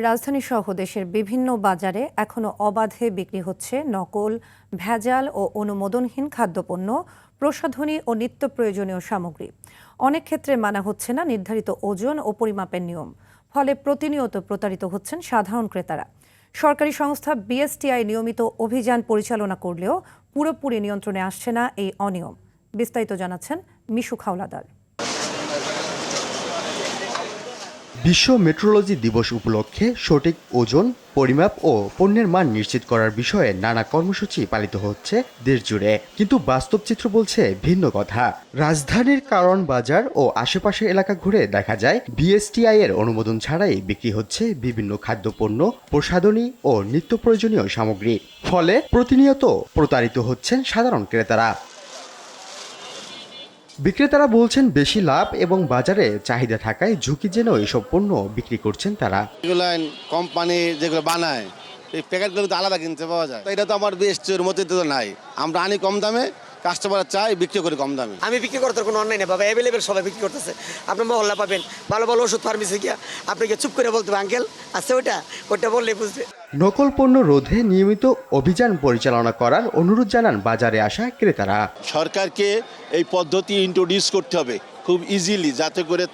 রাজধানীসহ দেশের বিভিন্ন বাজারে এখনো অবাধে বিক্রি হচ্ছে নকল, ভেজাল ও অনুমোদনহীন খাদ্যপণ্য, প্রসাধনী ও নিত্য প্রয়োজনীয় সামগ্রী। অনেক ক্ষেত্রে মানা হচ্ছে না নির্ধারিত ওজন ও পরিমাপের নিয়ম, ফলে প্রতিনিয়ত প্রতারিত হচ্ছেন সাধারণ ক্রেতারা। সরকারি সংস্থা বিএসটিআই নিয়মিত অভিযান পরিচালনা করলেও পুরোপুরি নিয়ন্ত্রণে আসছে না এই অনিয়ম। বিস্তারিত জানাচ্ছেন মিশু খাওলাদার। বিশ্ব মেট্রোলজি দিবস উপলক্ষে সঠিক ওজন, পরিমাপ ও পণ্যের মান নিশ্চিত করার বিষয়ে নানা কর্মসূচি পালিত হচ্ছে দেশ জুড়ে, কিন্তু বাস্তব চিত্র বলছে ভিন্ন কথা। রাজধানীর কারওয়ান বাজার ও আশেপাশের এলাকা ঘুরে দেখা যায় বিএসটিআই এর অনুমোদন ছাড়াই বিক্রি হচ্ছে বিভিন্ন খাদ্যপণ্য, প্রসাধনী ও নিত্য প্রয়োজনীয় সামগ্রী। ফলে প্রতিনিয়ত প্রতারিত হচ্ছেন সাধারণ ক্রেতারা। বিক্রেতারা বলছেন বেশি লাভ এবং বাজারে চাহিদা থাকায় ঝুঁকি যেন এসব পণ্য বিক্রি করছেন তারা। এগুলো কোম্পানি যেগুলো বানায় এই প্যাকেটগুলো তো আলাদা কিনতে পাওয়া যায়, এটা তো আমার বিএসটির মধ্যে তো নাই। আমরা আনি কম দামে, কাস্টমার চাই বিক্রি করি কম দামে। আমি বিক্রি করতে কোনো অনলাইনে পাবে অ্যাভেলেবেল, সবাই বিক্রি করতেছে। আপনার মহল্লা পাবেন, ভালো ভালো ওষুধ ফার্মেসি গিয়া আপনাকে চুপ করে বলতে হবে আঙ্কেল আছে ওটা বললে বুঝবে। নকল পণ্য রোধে নিয়মিত অভিযান পরিচালনা করার অনুরোধ জানান বাজারে আসা ক্রেতারা। সরকারকে এই পদ্ধতি ইন্ট্রোডিউস করতে হবে খুব ইজিলি, যাতে করে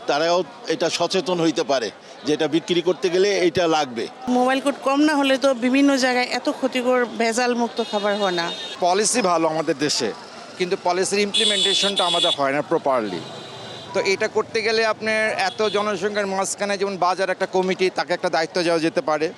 তারাও এটা সচেতন হইতে পারে যে এটা বিক্রি করতে গেলে এটা লাগবে। মোবাইল কোড কম না হলে তো বিভিন্ন জায়গায় এত ক্ষতিকর ভেজাল মুক্ত খাবার হয় না। পলিসি ভালো আমাদের দেশে, কিন্তু পলিসির ইমপ্লিমেন্টেশনটা আমাদের হয় না প্রপারলি। তো এটা করতে গেলে আপনার এত জনসংখ্যার মাঝখানে যেমন বাজার একটা কমিটি, তাকে একটা দায়িত্ব দেওয়া যেতে পারে।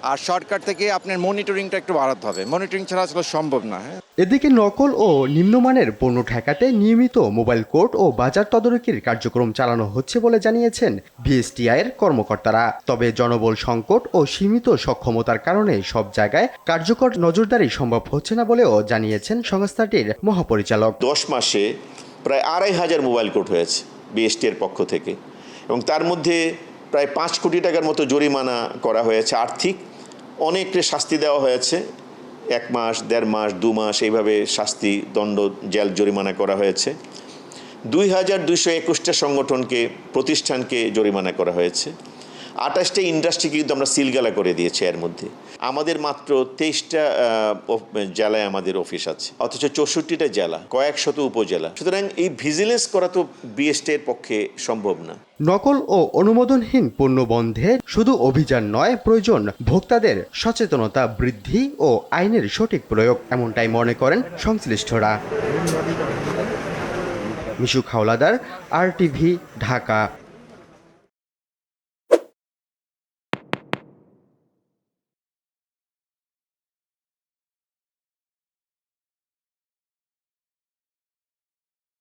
আর সরকার থেকে আপনার মনিটরিংটা একটু বাড়াতে হবে, মনিটরিং ছাড়া আসলে সম্ভব না। এদিকে নকল ও নিম্নমানের পণ্য ঠেকাতে নিয়মিত মোবাইল কোর্ট ও বাজার তদারকির কার্যক্রম চালানো হচ্ছে বলে জানিয়েছেন বিএসটিআই এর কর্মকর্তারা। তবে জনবল সংকট ও সীমিত সক্ষমতার কারণে সব জায়গায় কার্যকর নজরদারি সম্ভব হচ্ছে না বলেও জানিয়েছেন সংস্থাটির মহাপরিচালক। 10 মাসে প্রায় 2500 মোবাইল কোর্ট হয়েছে বিএসটিআই এর পক্ষ থেকে, এবং তার মধ্যে প্রায় 5 কোটি টাকার মতো জরিমানা করা হয়েছে। আর্থিক অনেককে শাস্তি দেওয়া হয়েছে, 1 মাস, 1.5 মাস, 2 মাস এইভাবে শাস্তি, দণ্ড, জেল জরিমানা করা হয়েছে। 2221টা সংগঠনকে, প্রতিষ্ঠানকে জরিমানা করা হয়েছে। 28টা ইন্ডাস্ট্রিকে কিন্তু আমরা সিলগালা করে দিয়েছি। এর মধ্যে আমাদের মাত্র 23টা জেলায় আমাদের অফিস আছে, অথচ 64টা জেলা, কয়েক শত উপজেলা। সুতরাং এই ভিজিলেন্স করা তো বিএসটিআই এর পক্ষে সম্ভব না। নকল ও অনুমোদনহীন পণ্য বন্ধে শুধু অভিযান নয়, প্রয়োজন ভোক্তাদের সচেতনতা বৃদ্ধি ও আইনের সঠিক প্রয়োগ, এমনটাই মনে করেন সংশ্লিষ্টরা। মিশু খাওলাদার, RTV, ঢাকা।